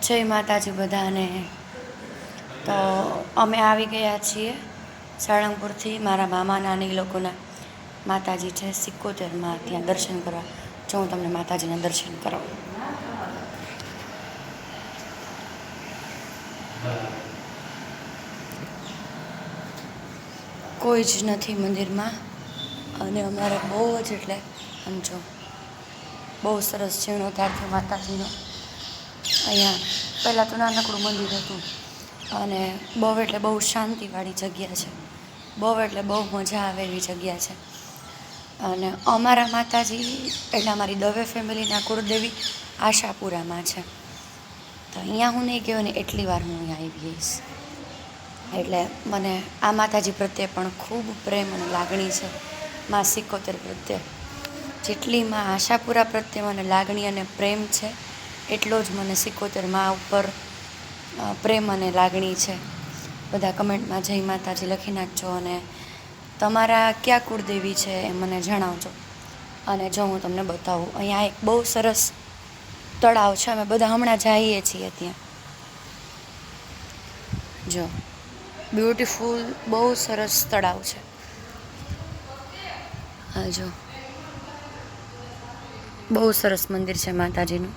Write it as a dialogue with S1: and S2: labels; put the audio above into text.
S1: જય માતાજી બધાને. તો અમે આવી ગયા છીએ સાળંગપુરથી. મારા મામા નાની લોકોના માતાજી છે 71માં, ત્યાં દર્શન કરવા. જો હું તમને માતાજીના દર્શન કરાવું. કોઈ જ નથી મંદિરમાં, અને અમારે બહુ જ એટલે આમ જો બહુ સરસ જીર્ણોદ્ધાર થયો માતાજીનો. અહીંયા પહેલાં તો નાનકડું મંદિર હતું, અને બહુ એટલે બહુ શાંતિવાળી જગ્યા છે. બહુ એટલે બહુ મજા આવે એવી જગ્યા છે. અને અમારા માતાજી એટલે અમારી દવે ફેમિલીના કુળદેવી આશાપુરામાં છે. તો અહીંયા હું નહીં ગયો ને એટલી વાર હું અહીંયા આવી ગઈશ. એટલે મને આ માતાજી પ્રત્યે પણ ખૂબ પ્રેમ અને લાગણી છે, માં 71 પ્રત્યે. જેટલી માં આશાપુરા પ્રત્યે મને લાગણી અને પ્રેમ છે, એટલો જ મને 71 માં ઉપર પ્રેમ અને લાગણી છે. બધા કમેન્ટમાં જય માતાજી લખી નાખજો, અને તમારા ક્યાં કુળદેવી છે એ મને જણાવજો. અને જો હું તમને બતાવું, અહીંયા એક બહુ સરસ તળાવ છે. અમે બધા હમણાં જઈએ છીએ ત્યાં. જો બ્યુટીફુલ, બહુ સરસ તળાવ છે. હા જો બહુ સરસ મંદિર છે માતાજીનું.